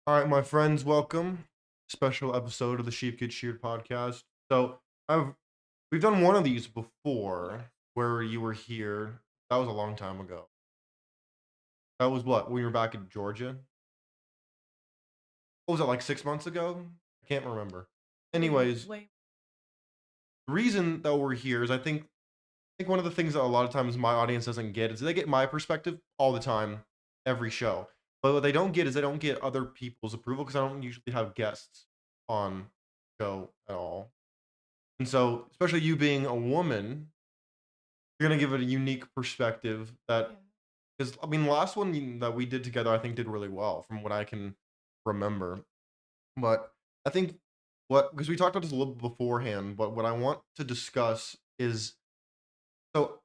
All right, my friends, welcome. Special episode of the Sheep Get Sheared podcast. So I've we've done one of these Yeah. before where you were here. That was a long time ago. That was what, when you were back in Georgia? What was it, like 6 months ago? I can't remember. Probably Anyways, way. the reason that we're here is I think one of the things that a lot of times my audience doesn't get is they get my perspective all the time, every show. But what they don't get is they don't get other people's approval because I don't usually have guests on the show at all. And so, especially you being a woman, you're gonna give it a unique perspective Yeah. that is. I mean, the last one that we did together, I think, did really well from what I can remember. But I think what because we talked about this a little bit beforehand, but what I want to discuss is so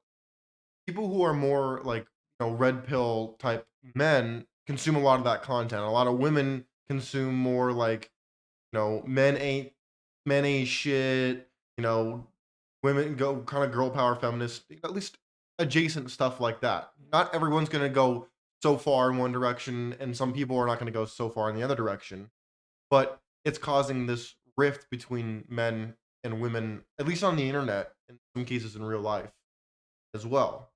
people who are more like red pill type men consume a lot of that content. A lot of women consume more like men ain't shit. You know, women go kind of girl power feminist, at least adjacent stuff like that. Not everyone's gonna go so far in one direction, and some people are not gonna go so far in the other direction. But it's causing this rift between men and women, at least on the internet, in some cases in real life as well.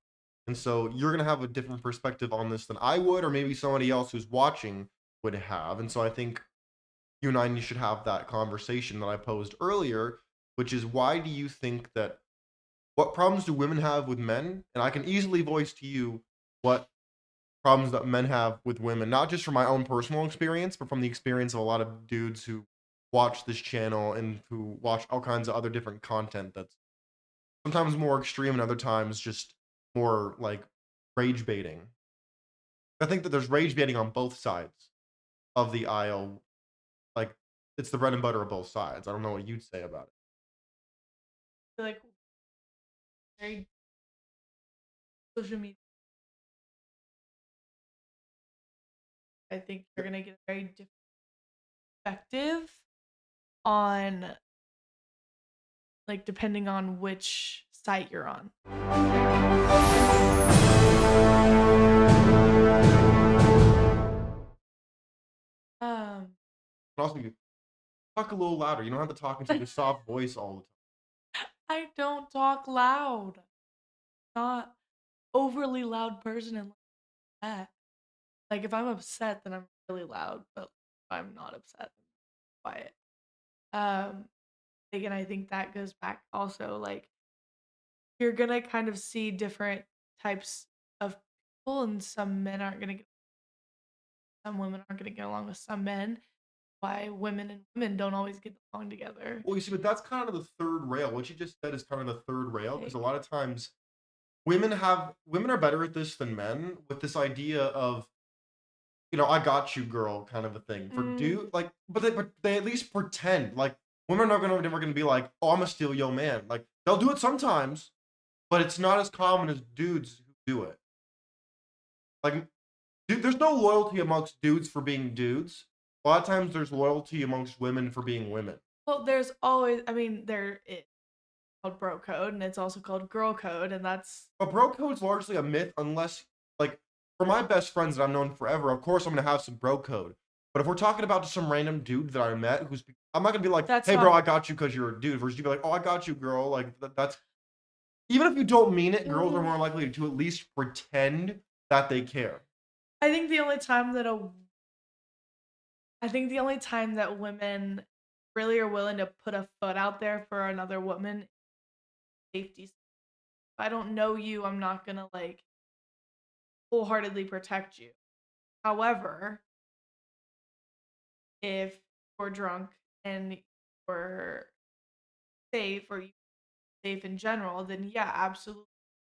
And so you're gonna have a different perspective on this than I would, or maybe somebody else who's watching would have. And so I think you and I should have that conversation that I posed earlier, which is why do you think that what problems do women have with men? And I can easily voice to you what problems that men have with women, not just from my own personal experience, but from the experience of a lot of dudes who watch this channel and who watch all kinds of other different content that's sometimes more extreme and other times just more like rage baiting. I think that there's rage baiting on both sides of the aisle. Like it's the bread and butter of both sides. I don't know what you'd say about it. I feel like very social media. I think you're gonna get a very different perspective on like depending on which site you're on. Um, But also, you talk a little louder. You don't have to talk into your soft voice all the time. I don't talk loud. Not overly loud person and like that. Like if I'm upset, then I'm really loud. But if I'm not upset, I'm quiet. Um, Again, I think that goes back also like you're gonna kind of see different types of people, and some men aren't gonna get, some women aren't gonna get along with some men. Why women and women don't always get along together. Well, you see, but that's kind of the third rail. What you just said is kind of the third rail because a Like, lot of times women are better at this than men with this idea of I got you, girl, kind of a thing. For mm, dude, like, but they at least pretend. Like, women are never gonna be like, "Oh, I'm gonna steal your man." Like, they'll do it sometimes, but it's not as common as dudes who do it. Like, dude, there's no loyalty amongst dudes for being dudes. A lot of times, there's loyalty amongst women for being women. well, there's always, I mean, there it's called bro code, and it's also called girl code, and that's But bro code's largely a myth, unless like for my best friends that I've known forever. Of course, I'm gonna have some bro code. But if we're talking about just some random dude that I met, I'm not gonna be like, that's "Hey, bro, not. I got you because you're a dude." Versus you be like, "Oh, I got you, girl." Like that's even if you don't mean it, girls are Ugh. more likely to at least pretend that they care. I think the only time that I think the only time that women really are willing to put a foot out there for another woman, safety. If I don't know you, I'm not gonna like wholeheartedly protect you. However, if you're drunk and you're safe or you safe in general, then yeah, absolutely,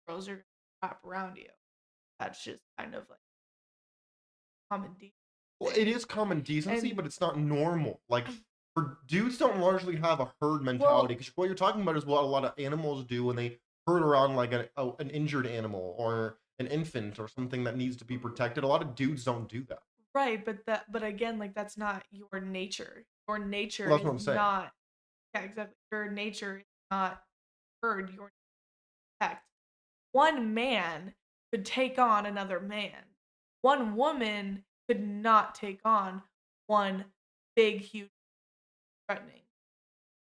girls are gonna wrap around you. That's just kind of like common Well, it thing. is common decency, And but it's not normal. Like, for dudes don't largely have a herd mentality well, because what you're talking about is what a lot of animals do when they herd around like an injured animal or an infant or something that needs to be protected. A lot of dudes don't do that. right, but again, like that's not your nature. Your nature Well, that's is what I'm saying. not, yeah, exactly. Your nature is not herd. Your protect. One man could take on another man. One woman could not take on one big, huge threatening.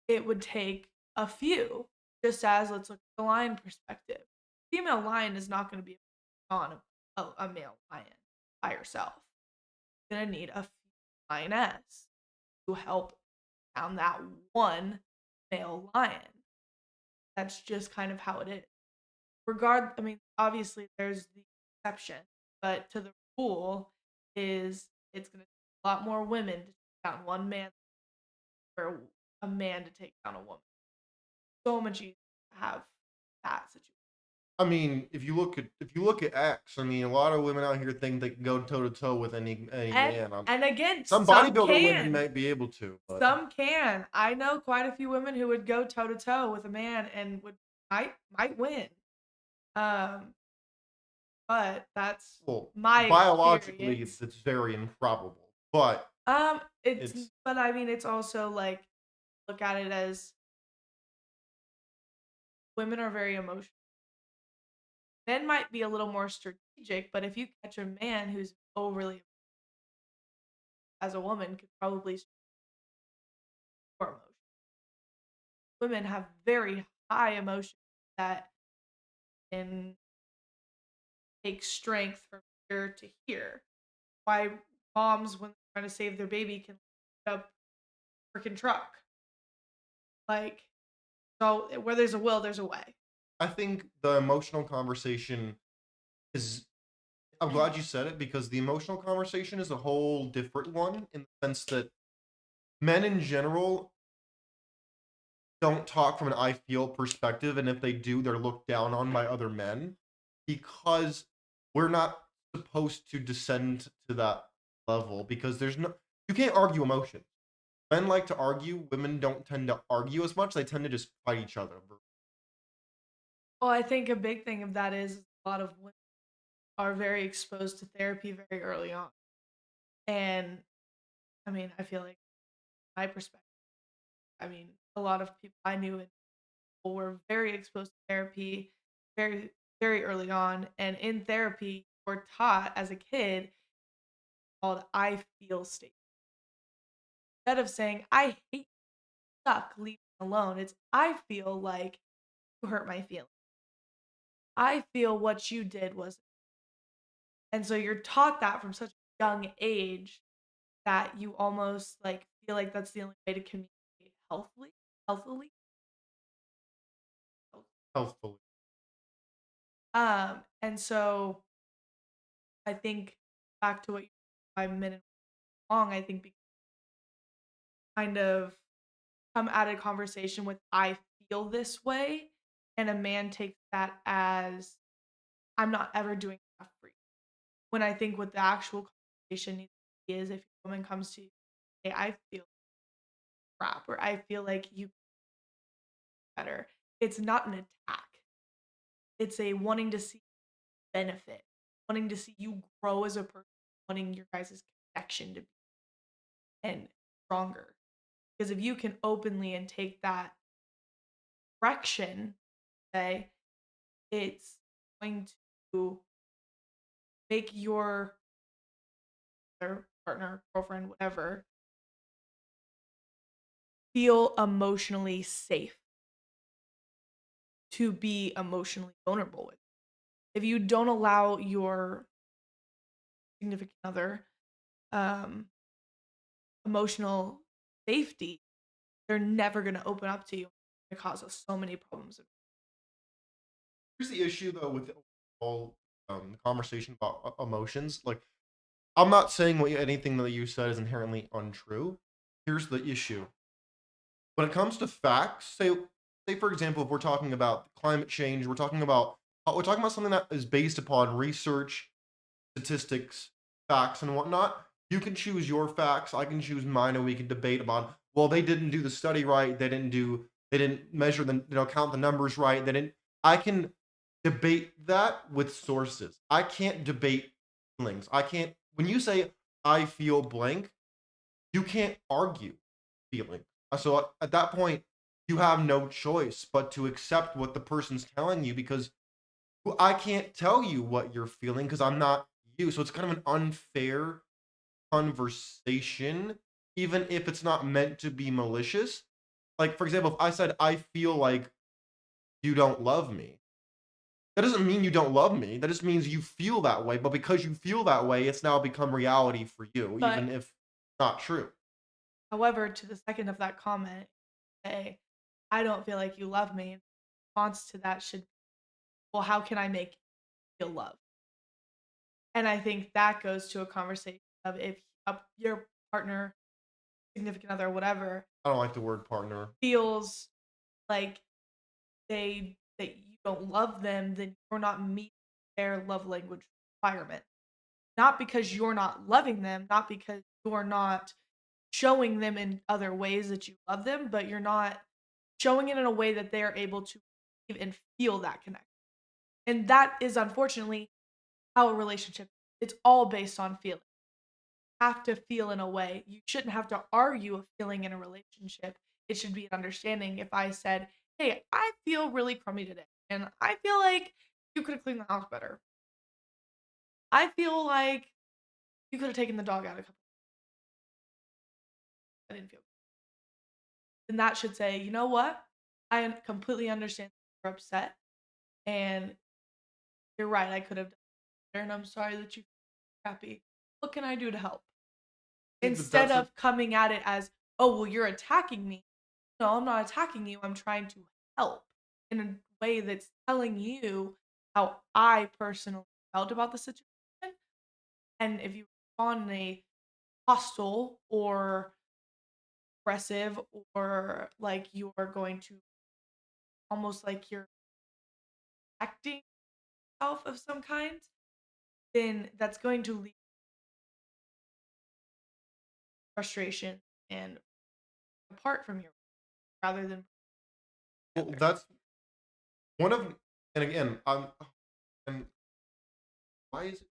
It would take a few, just as let's look at the lion perspective. Female lion is not going to be on a male lion by herself. You're going to need a lioness to help down that one male lion. That's just kind of how it is. I mean, obviously there's the exception, but to the rule is it's going to take a lot more women to take down one man or a man to take down a woman. So much easier to have that situation. I mean, if you look at X, I mean, a lot of women out here think they can go toe to toe with any And man. and again, Some some bodybuilder women can. might be able to, but Some can. I know quite a few women who would go toe to toe with a man and might win. Um, but that's well, my biologically, experience. it's very improbable. But it's But I mean, it's also like look at it as women are very emotional. Men might be a little more strategic, but if you catch a man who's overly as a woman could probably more emotion. Women have very high emotions that can take strength from here to here. Why moms, when they're trying to save their baby, can lift up a freaking truck. Like, so where there's a will, there's a way. I think the emotional conversation is. I'm glad you said it because the emotional conversation is a whole different one in the sense that men in general don't talk from an I feel perspective, and if they do, they're looked down on by other men because we're not supposed to descend to that level because you can't argue emotion. Men like to argue, women don't tend to argue as much, they tend to just fight each other. Well, I think a big thing of that is a lot of women are very exposed to therapy very early on. And I mean, I feel like my perspective, I mean, a lot of people I knew in school were very exposed to therapy very, very early on. And in therapy, we're taught as a kid called I feel state. Instead of saying, I hate suck, leave me alone, it's I feel like you hurt my feelings. I feel what you did was, and so you're taught that from such a young age that you almost like feel like that's the only way to communicate healthily. Healthfully. And so I think back to what you 5 minutes long, I think kind of come at a conversation with I feel this way, and a man takes that as I'm not ever doing enough for you. When I think what the actual conversation needs to be is if a woman comes to you, hey, I feel crap, or I feel like you better. It's not an attack. It's a wanting to see benefit, wanting to see you grow as a person, wanting your guys' connection to be and stronger. Because if you can openly and take that direction, say, it's going to make your partner, girlfriend, whatever, feel emotionally safe to be emotionally vulnerable with. If you don't allow your significant other um, emotional safety, they're never going to open up to you. It causes so many problems. Here's the issue though with all conversation about emotions. Like, I'm not saying anything that you said is inherently untrue. Here's the issue. When it comes to facts, say for example, if we're talking about climate change, we're talking about something that is based upon research, statistics, facts, and whatnot. You can choose your facts. I can choose mine, and we can debate about. Well, they didn't do the study right. They didn't measure count the numbers right. They didn't. I can debate that with sources. I can't debate feelings. I can't. When you say I feel blank, you can't argue feeling. So at that point, you have no choice but to accept what the person's telling you because I can't tell you what you're feeling because I'm not you. So it's kind of an unfair conversation, even if it's not meant to be malicious. Like, for example, if I said, I feel like you don't love me, that doesn't mean you don't love me. That just means you feel that way. But because you feel that way, it's now become reality for you, But even if not true. however, to the second of that comment, say, I don't feel like you love me. Response to that should, well, how can I make you feel love? And I think that goes to a conversation of if your partner, significant other, whatever, I don't like the word partner. feels like that you don't love them, then you're not meeting their love language requirement. Not because you're not loving them, not because you're not showing them in other ways that you love them, but you're not showing it in a way that they're able to receive and feel that connection. And that is unfortunately how a relationship, it's all based on feeling. Have to feel in a way. You shouldn't have to argue a feeling in a relationship. It should be an understanding. If I said, "Hey, I feel really crummy today, and I feel like you could have cleaned the house better. I feel like you could have taken the dog out a couple. I didn't feel." Then that should say, "You know what? Completely understand you're upset, and you're right. I could have done better, and I'm sorry that you feel crappy. What can I do to help?" See, but Instead that's a of coming at it as, "Oh, well, you're attacking me." No, I'm not attacking you. I'm trying to help in a way that's telling you how I personally felt about the situation. And if you respond in a hostile or aggressive or like you are going to almost like you're acting yourself of some kind, then that's going to lead to frustration and apart from you rather than well, together. that's one of, and again, and why is it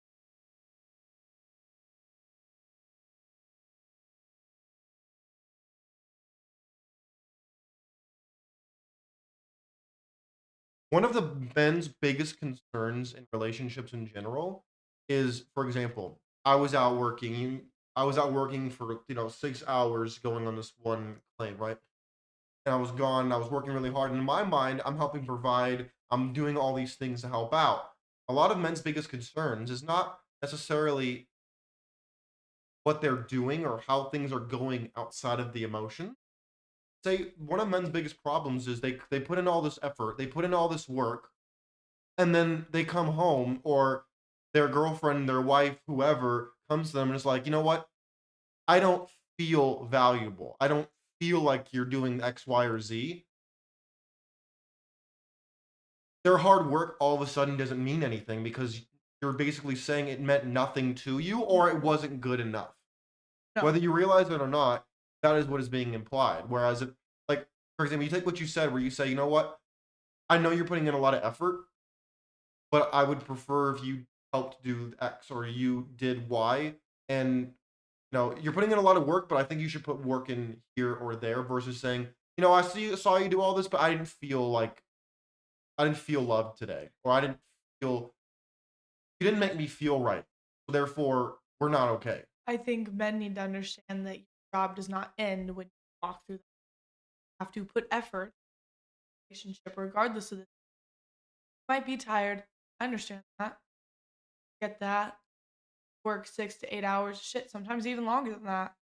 one of the men's biggest concerns in relationships in general is, for example, I was out working for 6 hours going on this one claim, right? And I was gone. I was working really hard. And in my mind, I'm helping provide. I'm doing all these things to help out. A lot of men's biggest concerns is not necessarily what they're doing or how things are going outside of the emotion. Say one of men's biggest problems is they put in all this effort, they put in all this work, and then they come home or their girlfriend, their wife, whoever comes to them and is like, you know what? I don't feel valuable. I don't feel like you're doing X, Y, or Z. Their hard work all of a sudden doesn't mean anything because you're basically saying it meant nothing to you or it No, wasn't good enough. no, Whether you realize it or not, that is what is being implied. Whereas if, like, for example, you take what you said where you say, you know what? I know you're putting in a lot of effort, but I would prefer if you helped do X or you did Y. And you're putting in a lot of work, but I think you should put work in here or there versus saying, saw you do all this, but I didn't feel loved today, or I didn't feel you didn't make me feel right. So therefore, we're not okay. I think men need to understand that your job does not end when you walk through. You have to put effort in the relationship, regardless of the. Might be tired. I understand that. Get that. Work 6 to 8 hours. Shit, sometimes even longer than that.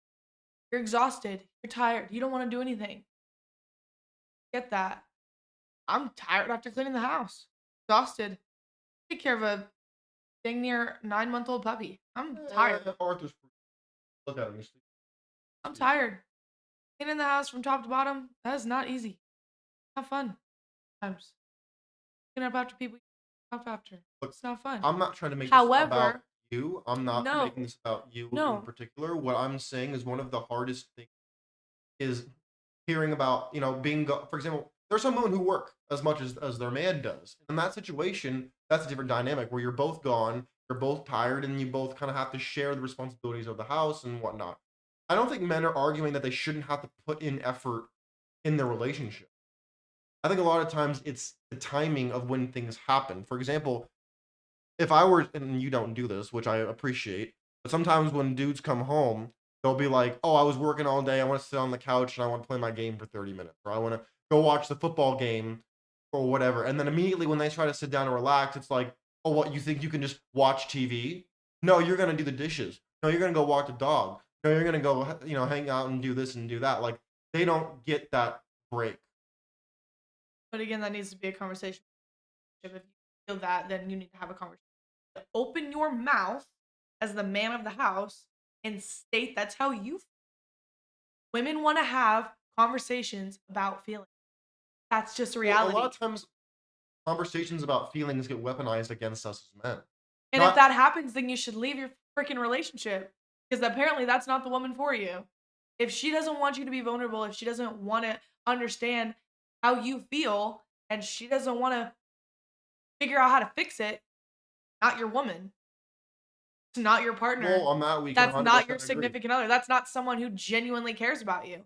You're exhausted. You're tired. You don't want to do anything. Get that. I'm tired after cleaning the house. Exhausted. Take care of a dang near 9-month-old puppy. I'm tired. Arthur's look at him. He's I'm asleep. tired. Cleaning the house from top to bottom, that is not easy. Not fun. Sometimes. Cleaning up after people you up after. Look, It's not fun. I'm not trying to make this about However, you. I'm not making no, this about you in no, particular. What I'm saying is one of the hardest things is hearing about, for example, there's some women who work as much as their man does. In that situation, that's a different dynamic where you're both gone, you're both tired, and you both kind of have to share the responsibilities of the house and whatnot. I don't think men are arguing that they shouldn't have to put in effort in their relationship. I think a lot of times it's the timing of when things happen. For example, if I were, and you don't do this, which I appreciate, But sometimes when dudes come home, they'll be like, "Oh, I was working all day. I want to sit on the couch and I want to play my game for 30 minutes, or I want to go watch the football game or whatever." And then immediately when they try to sit down and relax, it's like, "Oh, what, you think you can just watch TV? No, you're gonna do the dishes. No, you're gonna go walk the dog. No, you're gonna go, hang out and do this and do that." Like they don't get that break. But again, that needs to be a conversation. If you feel that, then you need to have a conversation. Open your mouth as the man of the house and state that's how you feel. Women want to have conversations about feelings. That's just Well, a lot reality. of times conversations about feelings get weaponized against us as men. And if Not that happens, then you should leave your freaking relationship because apparently that's not the woman for you. If she doesn't want you to be vulnerable, if she doesn't want to understand how you feel, and she doesn't want to figure out how to fix it, not your woman. It's not your well partner. on that we can That's not your 100% agree. significant other. That's not someone who genuinely cares about you.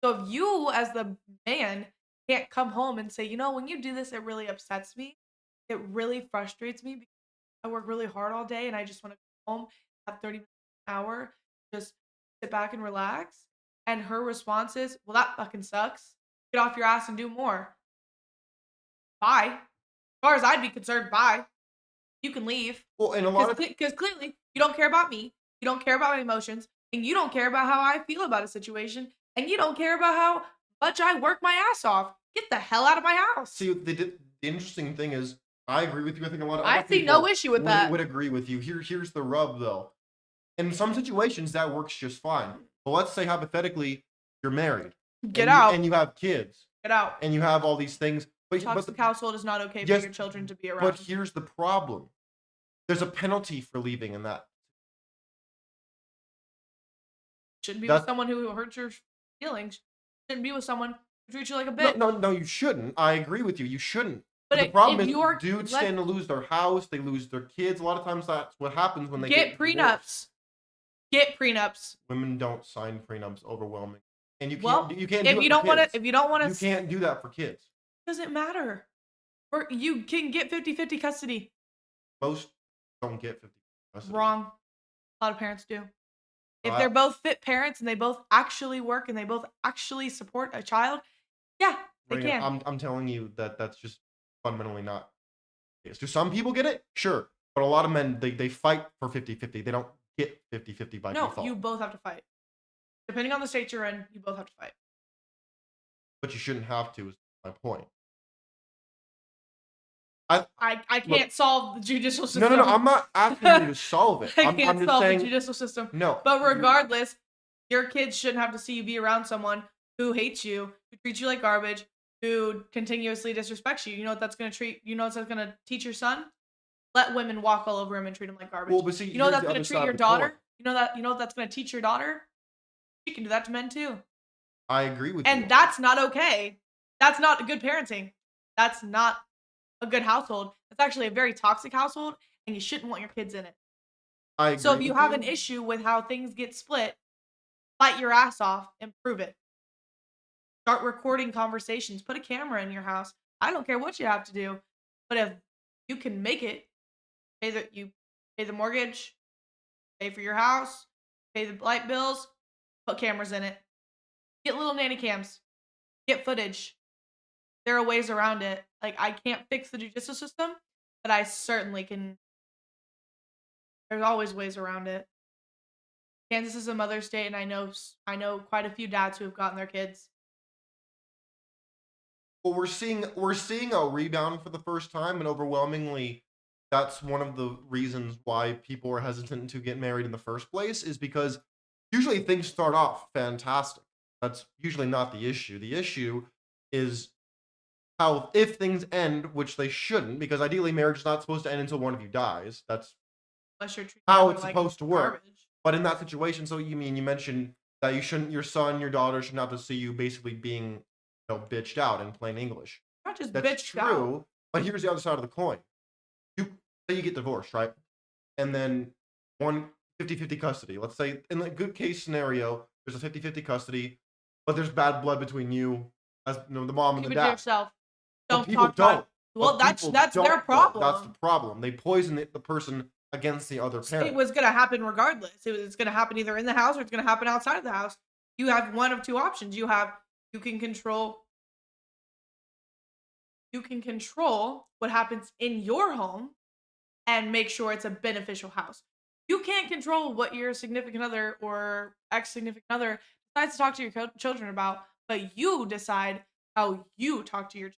So if you, as the man, can't come home and say, when you do this, it really upsets me. It really frustrates me because I work really hard all day and I just want to go home, have 30 minutes, an hour, just sit back and relax. And her response is, well, that fucking sucks. Get off your ass and do more. Bye. As far as I'd be concerned, bye. You can leave. Well, and a lot of Because clearly you don't care about me. You don't care about my emotions. And you don't care about how I feel about a situation. And you don't care about how much I work my ass off. Get the hell out of my house. see the interesting thing is I agree with you. I think a lot of I other see no people issue with would that. would agree with you. Here's the rub though. In some situations that works just fine. But let's say hypothetically you're married Get and out. you have kids Get out. and you have all these things. Toxic household is not okay for yes, your children to be but around. here's the problem. There's a penalty for leaving in that. Shouldn't be with That's someone who hurts your feelings. Shouldn't be with someone who treats you like a no, bitch. no, no, you shouldn't. I agree with you. You shouldn't. But But the problem if is you're dudes let stand to lose their house, they lose their kids. A lot of times that's what happens when they get get divorced. prenups. Get prenups. Women don't sign prenups overwhelming. And Well, you can't do if it you for don't want to, kids. if you don't want You to, can't do that for kids. doesn't matter. Or you can get 50-50 custody. Most don't get 50 custody. Wrong. A lot of parents do. If Uh, they're both fit parents and they both actually work and they both actually support a child, yeah, they Reagan, can. I'm telling you that that's just fundamentally not the case. Do some people get it? Sure. But a lot of men they fight for 50-50. They don't get 50-50 by No, default. you both have to fight. Depending on the state you're in, you both have to fight. But you shouldn't have to is my point. I can't solve the judicial system. No, I'm not asking you to solve it. I I'm can't just solve saying the judicial system. no. But regardless, your kids shouldn't have to see you be around someone who hates you, who treats you like garbage, who continuously disrespects you. You know what that's gonna treat? You know what that's gonna teach your son? Let women walk all over him and treat him like garbage. Well, but see, You know what here's that's the gonna other treat side your of the coin. daughter? You know what that's gonna teach your daughter? She can do that to men too. I agree with And you. that's not okay. That's not good parenting. That's not a good household. It's actually a very toxic household, and you shouldn't want your kids in it. I agree So if you with have you. an issue with how things get split, fight your ass off and prove it. Start recording conversations. Put a camera in your house. I don't care what you have to do, but if you can make it, you pay the mortgage, pay for your house, pay the light bills, put cameras in it. Get little nanny cams. Get footage. There are ways around it. Like I can't fix the judicial system, but I certainly can. There's always ways around it. Kansas is a mother state, and I know quite a few dads who have gotten their kids. Well, we're seeing a rebound for the first time, and overwhelmingly, that's one of the reasons why people are hesitant to get married in the first place. Is because usually things start off fantastic. That's usually not the issue. The issue is how if things end, which they shouldn't, because ideally marriage is not supposed to end until one of you dies. That's Unless you're treating how each it's other like supposed to work. garbage. But in that situation, so you mentioned that you shouldn't, your son, your daughter should not have to see you basically being, bitched out in plain English. Not just That's bitched out. true. But here's the other side of the coin. You say you get divorced, right? And then one 50-50 custody. Let's say in the good case scenario, there's a 50-50 custody, but there's bad blood between you as the mom and Keep the it to dad. yourself. But Don't people talk about it. don't. Well, But that's people that's don't, their though. That's the problem. problem. They poison the person against the other It parent. was gonna happen regardless. It's gonna happen either in the house or it's gonna happen outside of the house. You have one of two options. You can control you can control what happens in your home and make sure it's a beneficial house. You can't control what your significant other or ex significant other decides to talk to your children about, but you decide how you talk to your children.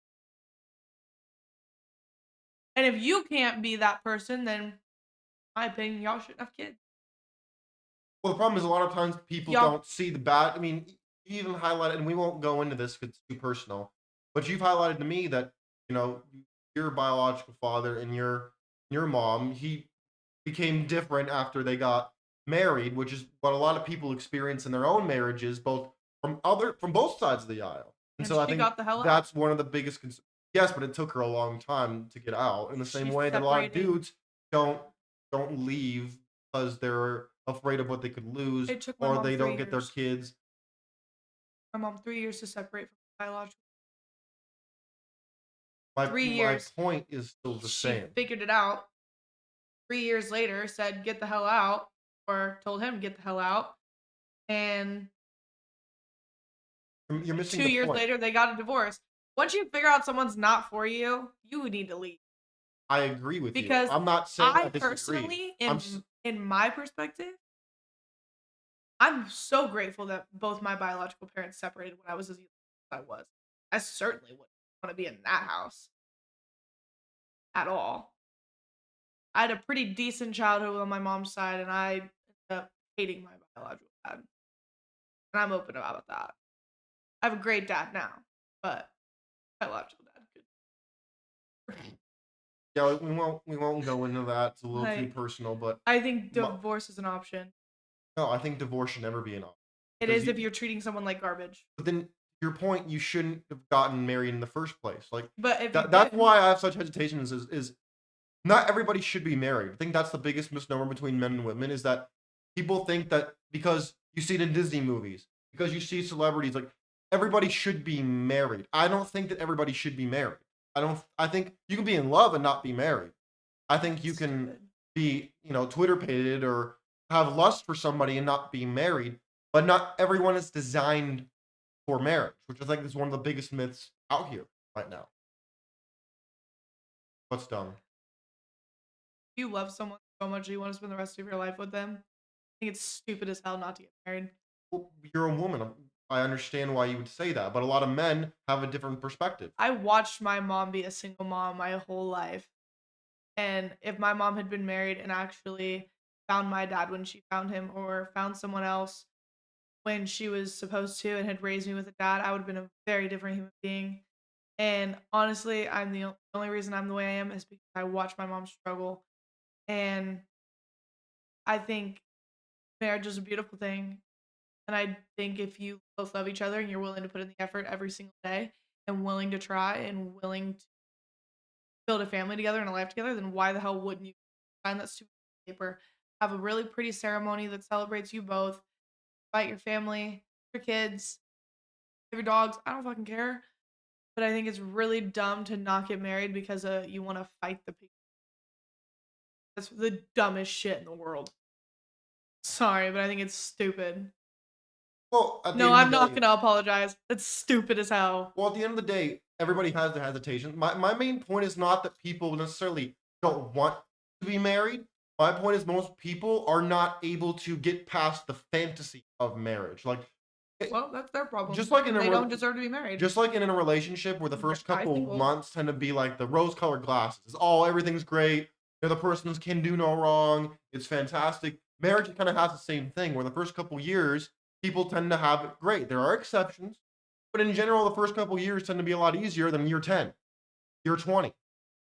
And if you can't be that person, then, in my opinion, y'all shouldn't have kids. Well, the problem is a lot of times people Y'all, don't see the bad. I mean, you even highlighted, and we won't go into this because it's too personal, but you've highlighted to me that you know your biological father and your mom, he became different after they got married, which is what a lot of people experience in their own marriages, both from both sides of the aisle. And and so I she think got the hell out. that's one of the biggest. Yes, but it took her a long time to get out. In the same She way that a lot of separated. dudes don't don't leave because they're afraid of what they could lose It took my or mom they three don't get their years. kids. My mom 3 years to separate from biological. My Three my years. point is still the She same. figured it out. 3 years later, said get the hell out, or told him to get the hell out. And You're missing two the years point. later, they got a divorce. Once you figure out someone's not for you, you need to leave. I agree with you. Because I'm not saying I I disagree. personally, in my perspective, I'm so grateful that both my biological parents separated when I was as young as I was. I certainly wouldn't want to be in that house at all. I had a pretty decent childhood on my mom's side, and I ended up hating my biological dad. And I'm open about that. I have a great dad now, but biological dad could. Yeah, we won't go into that. It's a little too Like, personal, but I think my, divorce is an option. no, I think divorce should never be an option It because is if you're treating someone like garbage. but then your point, you shouldn't have gotten married in the first place. Like But if you that's did, why I have such hesitations. Is not everybody should be married. I think that's the biggest misnomer between men and women is that people think that because you see it in Disney movies, because you see celebrities, like everybody should be married. I don't think that everybody should be married. I think you can be in love and not be married. I think you it's can stupid. be, Twitter pated or have lust for somebody and not be married, but not everyone is designed for marriage, which I think is one of the biggest myths out here right now. What's dumb? If you love someone so much, you want to spend the rest of your life with them. I think it's stupid as hell not to get married. Well, you're a woman. I understand why you would say that, but a lot of men have a different perspective. I watched my mom be a single mom my whole life. And if my mom had been married and actually found my dad when she found him or found someone else when she was supposed to and had raised me with a dad, I would have been a very different human being. And honestly, I'm the only reason I'm the way I am is because I watched my mom struggle. And I think marriage is a beautiful thing. And I think if you both love each other and you're willing to put in the effort every single day and willing to try and willing to build a family together and a life together, then why the hell wouldn't you sign that stupid paper? Have a really pretty ceremony that celebrates you both. Invite your family, your kids, your dogs. I don't fucking care. But I think it's really dumb to not get married because you want to fight the people. That's the dumbest shit in the world. Sorry, but I think it's stupid. Well, at the No, end I'm of the not day, gonna apologize. It's stupid as hell. well, at the end of the day, everybody has their hesitation. My main point is not that people necessarily don't want to be married. My point is most people are not able to get past the fantasy of marriage. Like it- Well, that's their problem. just like in And a they don't deserve to be married. just like in a relationship where the first Die couple single. months tend to be like the rose-colored glasses. It's all everything's great. The person can do no wrong. It's fantastic. Marriage kind of has the same thing where the first couple years people tend to have it great. There are exceptions, but in general, the first couple years tend to be a lot easier than year 10, year 20.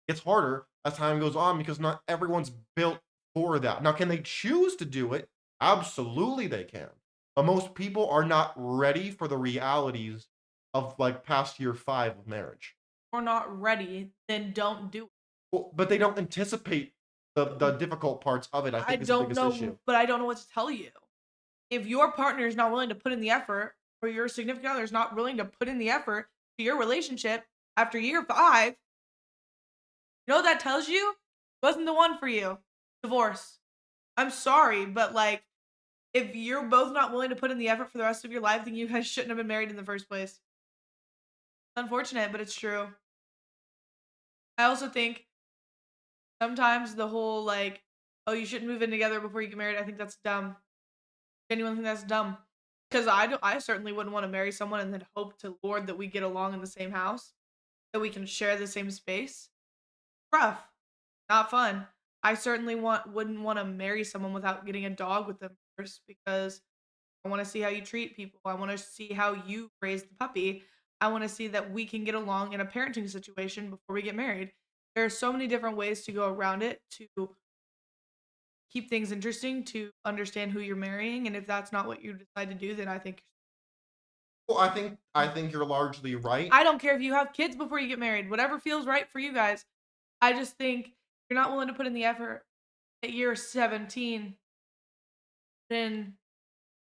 It's harder as time goes on because not everyone's built for that. Now, can they choose to do it? Absolutely, they can. But most people are not ready for the realities of like past year 5 of marriage. Or not ready, then don't do it. Well, but they don't anticipate the difficult parts of it, I I think is the don't biggest issue. know, but I don't know what to tell you. If your partner is not willing to put in the effort, or your significant other is not willing to put in the effort to your relationship after year 5, you know what that tells you? Wasn't the one for you. divorce. I'm sorry, but like if you're both not willing to put in the effort for the rest of your life, then you guys shouldn't have been married in the first place. It's unfortunate, but it's true. I also think sometimes the whole like, oh, you shouldn't move in together before you get married. I think that's dumb. Genuinely think that's dumb. Because I certainly wouldn't want to marry someone and then hope to Lord that we get along in the same house, that we can share the same space. Rough, not fun. I certainly wouldn't want to marry someone without getting a dog with them first because I want to see how you treat people. I want to see how you raise the puppy. I want to see that we can get along in a parenting situation before we get married. There are so many different ways to go around it to keep things interesting, to understand who you're marrying. And if that's not what you decide to do, then I think Well, I think you're largely right. I don't care if you have kids before you get married, whatever feels right for you guys. I just think you're not willing to put in the effort at year 17, then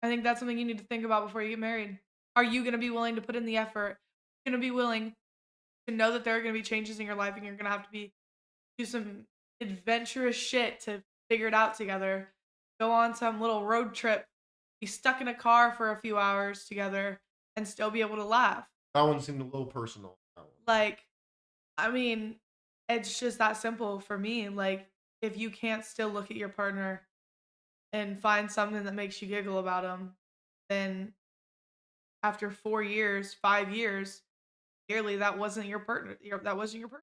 I think that's something you need to think about before you get married. Are you going to be willing to put in the effort? Going to be willing to know that there are going to be changes in your life and you're going to have to do some adventurous shit to figure it out together. Go on some little road trip, be stuck in a car for a few hours together and still be able to laugh. That one seemed a little personal. That one. Like, I mean, it's just that simple for me. Like, if you can't still look at your partner and find something that makes you giggle about them, then after 4 years, 5 years, clearly that wasn't your partner. That wasn't your partner.